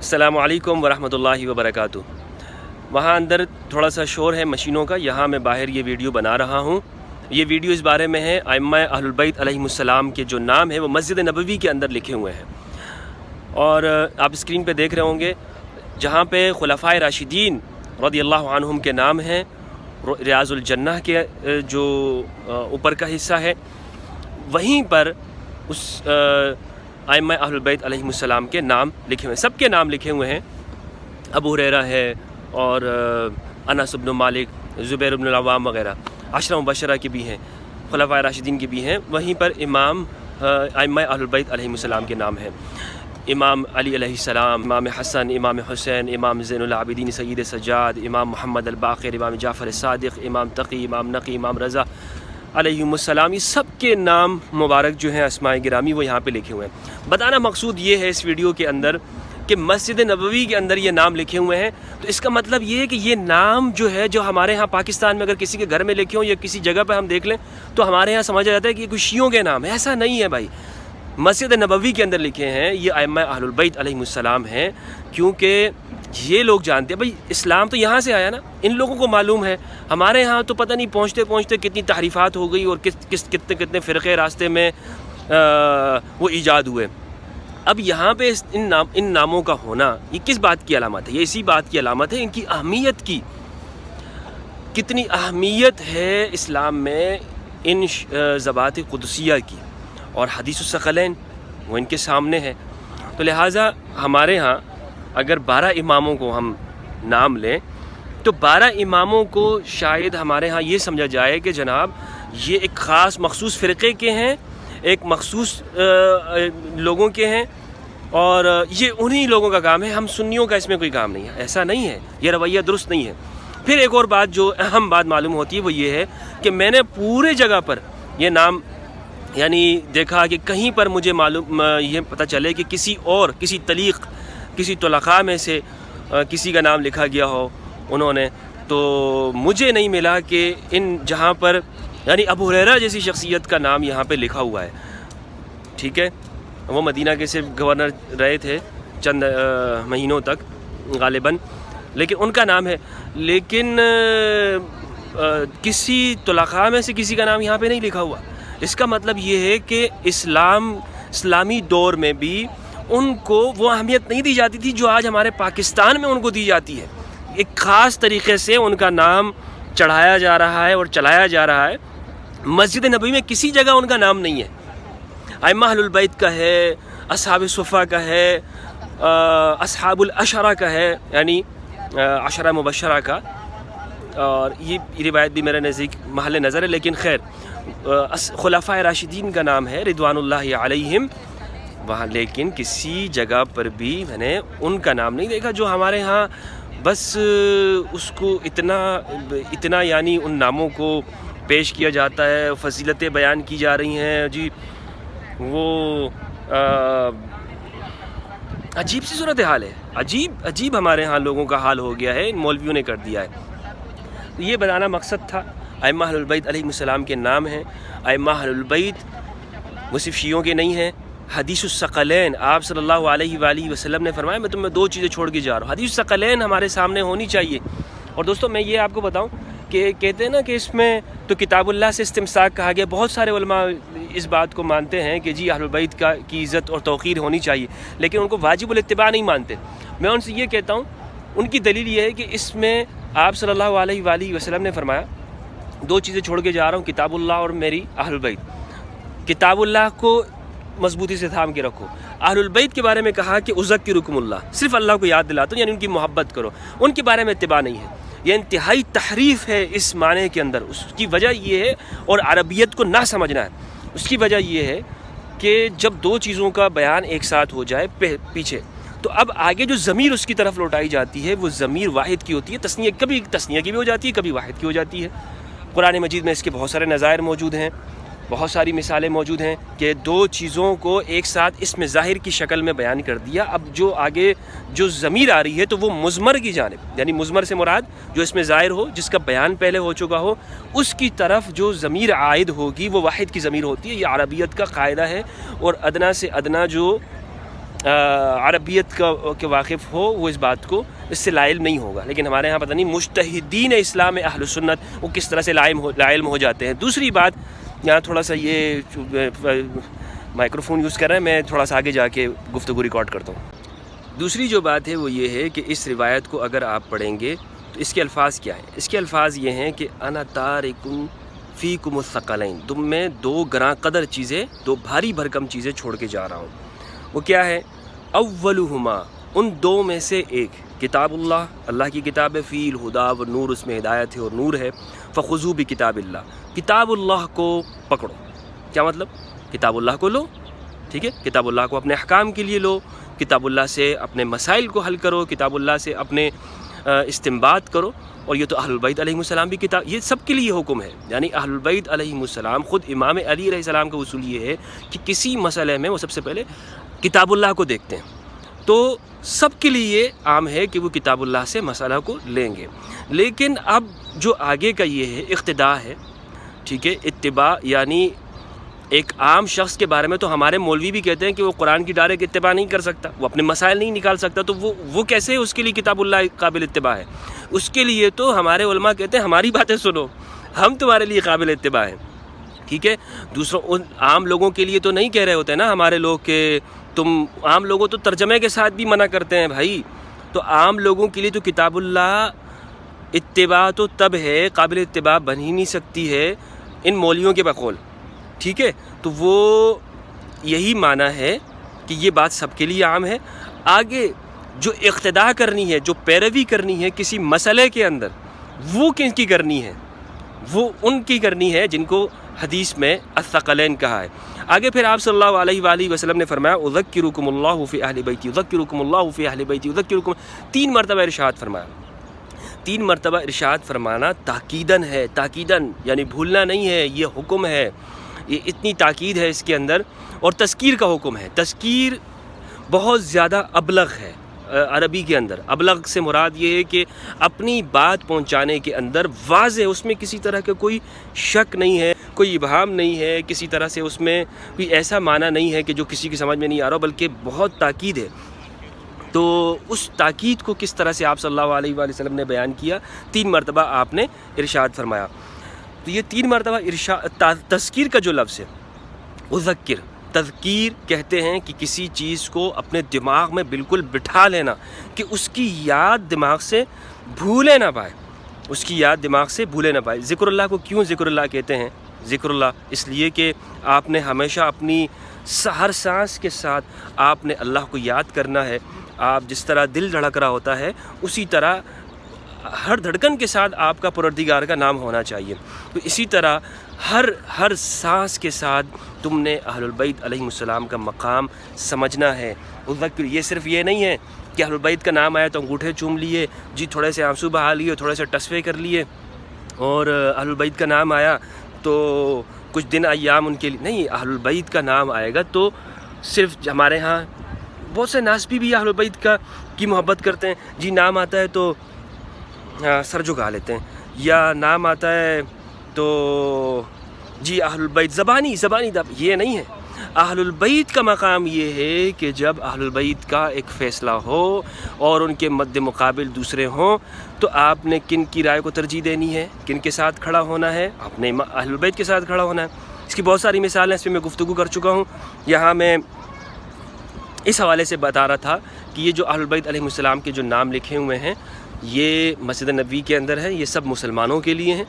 السلام علیکم ورحمۃ اللہ وبرکاتہ۔ وہاں اندر تھوڑا سا شور ہے مشینوں کا، یہاں میں باہر یہ ویڈیو بنا رہا ہوں۔ یہ ویڈیو اس بارے میں ہے ائمہ اہل البیت علیہم السلام کے جو نام ہے وہ مسجد نبوی کے اندر لکھے ہوئے ہیں، اور آپ اسکرین پہ دیکھ رہے ہوں گے جہاں پہ خلفائے راشدین رضی اللہ عنہم کے نام ہیں، ریاض الجنہ کے جو اوپر کا حصہ ہے، وہیں پر اس ائمہ اہل البیت علیہم السلام کے نام لکھے ہوئے ہیں، سب کے نام لکھے ہوئے ہیں۔ ابو ہریرہ ہے اور انس بن مالک، زبیر بن العوام وغیرہ، عشرہ مبشرہ کی بھی ہیں، خلفائے راشدین کی بھی ہیں۔ وہیں پر امام ائمہ اہل البیت علیہم السلام کے نام ہیں، امام علی علیہ السلام، امام حسن، امام حسین، امام زین العابدین سید سجاد، امام محمد الباقر، امام جعفر الصادق، امام تقی، امام نقی، امام رضا علیہم السلام، یہ سب کے نام مبارک جو ہیں اسماء گرامی وہ یہاں پہ لکھے ہوئے ہیں۔ بتانا مقصود یہ ہے اس ویڈیو کے اندر کہ مسجد نبوی کے اندر یہ نام لکھے ہوئے ہیں، تو اس کا مطلب یہ ہے کہ یہ نام جو ہے جو ہمارے ہاں پاکستان میں اگر کسی کے گھر میں لکھے ہوں یا کسی جگہ پہ ہم دیکھ لیں تو ہمارے یہاں سمجھا جاتا ہے کہ یہ کوئی شیعوں کے نام ہے۔ ایسا نہیں ہے بھائی، مسجد نبوی کے اندر لکھے ہیں، یہ ائمہ اہل البیت علیہم السلام ہیں، کیونکہ یہ لوگ جانتے ہیں بھائی اسلام تو یہاں سے آیا نا، ان لوگوں کو معلوم ہے۔ ہمارے یہاں تو پتہ نہیں پہنچتے پہنچتے کتنی تحریفات ہو گئی اور کتنے فرقے راستے میں وہ ایجاد ہوئے۔ اب یہاں پہ ان ناموں کا ہونا یہ کس بات کی علامت ہے؟ یہ اسی بات کی علامت ہے ان کی اہمیت کی، کتنی اہمیت ہے اسلام میں ان ذوات قدسیہ کی، اور حدیث الثقلین وہ ان کے سامنے ہے۔ تو لہٰذا ہمارے ہاں اگر 12 اماموں کو ہم نام لیں تو 12 اماموں کو شاید ہمارے ہاں یہ سمجھا جائے کہ جناب یہ ایک خاص مخصوص فرقے کے ہیں، ایک مخصوص لوگوں کے ہیں، اور یہ انہی لوگوں کا کام ہے، ہم سنیوں کا اس میں کوئی کام نہیں ہے۔ ایسا نہیں ہے، یہ رویہ درست نہیں ہے۔ پھر ایک اور بات جو اہم بات معلوم ہوتی ہے وہ یہ ہے کہ میں نے پورے جگہ پر یہ نام یعنی دیکھا کہ کہیں پر مجھے معلوم یہ پتہ چلے کہ کسی طلقاء میں سے کسی کا نام لکھا گیا ہو انہوں نے، تو مجھے نہیں ملا کہ ان جہاں پر یعنی ابو ہریرہ جیسی شخصیت کا نام یہاں پہ لکھا ہوا ہے، ٹھیک ہے، وہ مدینہ کے صرف گورنر رہے تھے چند مہینوں تک غالباً، لیکن ان کا نام ہے، لیکن کسی طلقاء میں سے کسی کا نام یہاں پہ نہیں لکھا ہوا۔ اس کا مطلب یہ ہے کہ اسلامی دور میں بھی ان کو وہ اہمیت نہیں دی جاتی تھی جو آج ہمارے پاکستان میں ان کو دی جاتی ہے۔ ایک خاص طریقے سے ان کا نام چڑھایا جا رہا ہے اور چلایا جا رہا ہے۔ مسجد نبوی میں کسی جگہ ان کا نام نہیں ہے، ائمہ اہل البیت کا ہے، اصحاب صفہ کا ہے، اصحاب العشرہ کا ہے، یعنی عشرہ مبشرہ کا، اور یہ روایت بھی میرے نزدیک محل نظر ہے، لیکن خیر خلفائے راشدین کا نام ہے رضوان اللہ علیہم وہاں، لیکن کسی جگہ پر بھی میں نے ان کا نام نہیں دیکھا جو ہمارے ہاں بس اس کو اتنا یعنی ان ناموں کو پیش کیا جاتا ہے، فضیلتیں بیان کی جا رہی ہیں جی، وہ عجیب سی صورتحال ہے، عجیب ہمارے ہاں لوگوں کا حال ہو گیا ہے، ان مولویوں نے کر دیا ہے۔ تو یہ بتانا مقصد تھا، ائمہ اہل البیت علیہم السلام کے نام ہیں۔ ائمہ اہل البیت وہ صرف شیعوں کے نہیں ہیں۔ حدیث الثقلین، آپ صلی اللہ علیہ وآلہ وسلم نے فرمایا میں تمہیں 2 چیزیں چھوڑ کے جا رہا ہوں، حدیث الثقلین ہمارے سامنے ہونی چاہیے۔ اور دوستوں میں یہ آپ کو بتاؤں کہ کہتے ہیں نا کہ اس میں تو کتاب اللہ سے استمساک کہا گیا، بہت سارے علماء اس بات کو مانتے ہیں کہ جی اہل البیت کی عزت اور توقیر ہونی چاہیے، لیکن ان کو واجب الاتباع نہیں مانتے۔ میں ان سے یہ کہتا ہوں، ان کی دلیل یہ ہے کہ اس میں آپ صلی اللہ علیہ وآلہ وسلم نے فرمایا 2 چیزیں چھوڑ کے جا رہا ہوں، کتاب اللہ اور میری اہل البیت۔ کتاب اللہ کو مضبوطی سے تھام کے رکھو، اہل البیت کے بارے میں کہا کہ اذکرکم اللہ، صرف اللہ کو یاد دلاتا ہوں، یعنی ان کی محبت کرو، ان کے بارے میں اتباع نہیں ہے۔ یہ انتہائی تحریف ہے اس معنی کے اندر، اس کی وجہ یہ ہے، اور عربیت کو نہ سمجھنا ہے، اس کی وجہ یہ ہے کہ جب 2 چیزوں کا بیان ایک ساتھ ہو جائے پیچھے، تو اب آگے جو ضمیر اس کی طرف لوٹائی جاتی ہے وہ ضمیر واحد کی ہوتی ہے، تثنیہ کبھی تثنیہ کی بھی ہو جاتی ہے، کبھی واحد کی ہو جاتی ہے۔ قرآن مجید میں اس کے بہت سارے نظائر موجود ہیں، بہت ساری مثالیں موجود ہیں کہ 2 چیزوں کو ایک ساتھ اس میں ظاہر کی شکل میں بیان کر دیا۔ اب جو آگے جو ضمیر آ رہی ہے تو وہ مضمر کی جانب، یعنی مضمر سے مراد جو اس میں ظاہر ہو، جس کا بیان پہلے ہو چکا ہو، اس کی طرف جو ضمیر عائد ہوگی وہ واحد کی ضمیر ہوتی ہے۔ یہ عربیت کا قاعدہ ہے، اور ادنا سے ادنا جو عربیت کے واقف ہو وہ اس بات کو اس سے لا علم نہیں ہوگا. لیکن ہمارے ہاں پتہ نہیں مجتہدین اسلام اہل سنت وہ کس طرح سے لا علم ہو جاتے ہیں. دوسری بات یہاں تھوڑا سا یہ مائکرو فون یوز کر رہے ہیں, میں تھوڑا سا آگے جا کے گفتگو ریکارڈ کرتا ہوں. دوسری جو بات ہے وہ یہ ہے کہ اس روایت کو اگر آپ پڑھیں گے تو اس کے الفاظ کیا ہیں. اس کے الفاظ یہ ہیں کہ انا تارکم فیکم الثقلین, تم میں دو گراں قدر چیزیں, دو بھاری بھرکم چیزیں چھوڑ کے جا رہا ہوں. وہ کیا ہے؟ اولہما, ان دو میں سے ایک, کتاب اللہ, اللہ کی کتاب ہے, فی الہدا والنور, اس میں ہدایت ہے اور نور ہے. فخذوا بکتاب اللہ, کتاب اللہ کو پکڑو. کیا مطلب؟ کتاب اللہ کو لو, ٹھیک ہے, کتاب اللہ کو اپنے احکام کے لیے لو, کتاب اللہ سے اپنے مسائل کو حل کرو, کتاب اللہ سے اپنے استنباط کرو. اور یہ تو اہل البیت علیہ السلام بھی کتاب, یہ سب کے لیے حکم ہے. یعنی اہل البیت علیہ السلام, خود امام علی علیہ السلام کا اصول یہ ہے کہ کسی مسئلے میں وہ سب سے پہلے کتاب اللہ کو دیکھتے ہیں. تو سب کے لیے عام ہے کہ وہ کتاب اللہ سے مسئلہ کو لیں گے. لیکن اب جو آگے کا یہ ہے اقتداء ہے, ٹھیک ہے, اتباع, یعنی ایک عام شخص کے بارے میں تو ہمارے مولوی بھی کہتے ہیں کہ وہ قرآن کی ڈائریکٹ اتباع نہیں کر سکتا, وہ اپنے مسائل نہیں نکال سکتا, تو وہ کیسے اس کے لیے کتاب اللہ قابل اتباع ہے؟ اس کے لیے تو ہمارے علماء کہتے ہیں ہماری باتیں سنو, ہم تمہارے لیے قابل اتباع ہیں, ٹھیک ہے. دوسروں عام لوگوں کے لیے تو نہیں کہہ رہے ہوتے نا ہمارے لوگ کہ تم, عام لوگوں تو ترجمے کے ساتھ بھی منع کرتے ہیں بھائی. تو عام لوگوں کے لیے تو کتاب اللہ اتباع تو تب ہے, قابل اتباع بن ہی نہیں سکتی ہے ان مولویوں کے بقول, ٹھیک ہے. تو وہ یہی معنی ہے کہ یہ بات سب کے لیے عام ہے. آگے جو اقتداء کرنی ہے, جو پیروی کرنی ہے کسی مسئلے کے اندر, وہ کن کی کرنی ہے؟ وہ ان کی کرنی ہے جن کو حدیث میں الثقلین کہا ہے. آگے پھر آپ صلی اللہ علیہ وآلہ وسلم نے فرمایا اذکرکم اللہ فی اہل بیتی, اذکرکم اللہ فی اہل بیتی, اذکرکم, 3 مرتبہ ارشاد فرمایا. 3 مرتبہ ارشاد فرمانا تاکیدن ہے, تاکیدن یعنی بھولنا نہیں ہے, یہ حکم ہے, یہ اتنی تاکید ہے اس کے اندر. اور تذکیر کا حکم ہے. تذکیر بہت زیادہ ابلغ ہے عربی کے اندر. ابلغ سے مراد یہ ہے کہ اپنی بات پہنچانے کے اندر واضح, اس میں کسی طرح کا کوئی شک نہیں ہے, کوئی ابہام نہیں ہے, کسی طرح سے اس میں کوئی ایسا معنی نہیں ہے کہ جو کسی کی سمجھ میں نہیں آ رہا, بلکہ بہت تاکید ہے. تو اس تاکید کو کس طرح سے آپ صلی اللہ علیہ وآلہ وسلم نے بیان کیا, 3 مرتبہ آپ نے ارشاد فرمایا. تو یہ 3 مرتبہ تذکیر کا جو لفظ ہے, اذکر, تذکیر کہتے ہیں کہ کسی چیز کو اپنے دماغ میں بالکل بٹھا لینا, کہ اس کی یاد دماغ سے بھولے نہ پائے, اس کی یاد دماغ سے بھولے نہ پائے. ذکر اللہ کو کیوں ذکر اللہ کہتے ہیں؟ ذکر اللہ اس لیے کہ آپ نے ہمیشہ اپنی ہر سانس کے ساتھ آپ نے اللہ کو یاد کرنا ہے. آپ جس طرح دل دھڑک رہا ہوتا ہے اسی طرح ہر دھڑکن کے ساتھ آپ کا پروردگار کا نام ہونا چاہیے. تو اسی طرح ہر سانس کے ساتھ تم نے اہل البیت علیہ السلام کا مقام سمجھنا ہے. ذکر یہ صرف یہ نہیں ہے کہ اہل البیت کا نام آیا تو انگوٹھے چوم لیے, جی تھوڑے سے آنسو بہا لیے, تھوڑے سے ٹسفے کر لیے, اور اہل البیت کا نام آیا تو کچھ دن ایام ان کے لیے نہیں. اہل البیت کا نام آئے گا تو صرف ہمارے ہاں بہت سے ناسبی بھی اہل البیت کی محبت کرتے ہیں. جی نام آتا ہے تو سر جھکا لیتے ہیں, یا نام آتا ہے تو جی اہل البیت زبانی یہ نہیں ہے. اہل البیت کا مقام یہ ہے کہ جب اہل البیت کا ایک فیصلہ ہو اور ان کے مد مقابل دوسرے ہوں تو آپ نے کن کی رائے کو ترجیح دینی ہے, کن کے ساتھ کھڑا ہونا ہے؟ آپ نے اہل البیت کے ساتھ کھڑا ہونا ہے. اس کی بہت ساری مثالیں اس پہ میں گفتگو کر چکا ہوں. یہاں میں اس حوالے سے بتا رہا تھا کہ یہ جو اہل البیت علیہ السلام کے جو نام لکھے ہوئے ہیں یہ مسجد نبوی کے اندر ہے, یہ سب مسلمانوں کے لیے ہیں.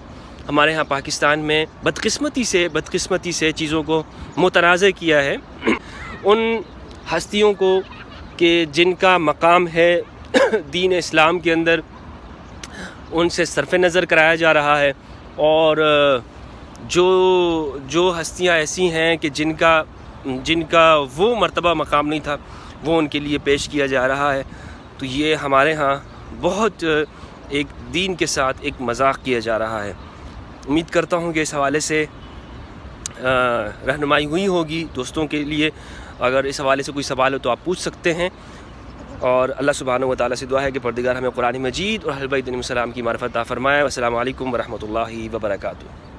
ہمارے ہاں پاکستان میں بدقسمتی سے چیزوں کو متنازع کیا ہے ان ہستیوں کو کہ جن کا مقام ہے دین اسلام کے اندر, ان سے صرف نظر کرایا جا رہا ہے. اور جو ہستیاں ایسی ہیں کہ جن کا وہ مرتبہ مقام نہیں تھا وہ ان کے لیے پیش کیا جا رہا ہے. تو یہ ہمارے ہاں بہت ایک دین کے ساتھ ایک مذاق کیا جا رہا ہے. امید کرتا ہوں کہ اس حوالے سے رہنمائی ہوئی ہوگی دوستوں کے لیے. اگر اس حوالے سے کوئی سوال ہو تو آپ پوچھ سکتے ہیں. اور اللہ سبحانہ و تعالیٰ سے دعا ہے کہ پروردگار ہمیں قرآن مجید اور اہل بیت علیہ السلام کی معرفت عطا فرمائے. السلام علیکم ورحمۃ اللہ وبرکاتہ.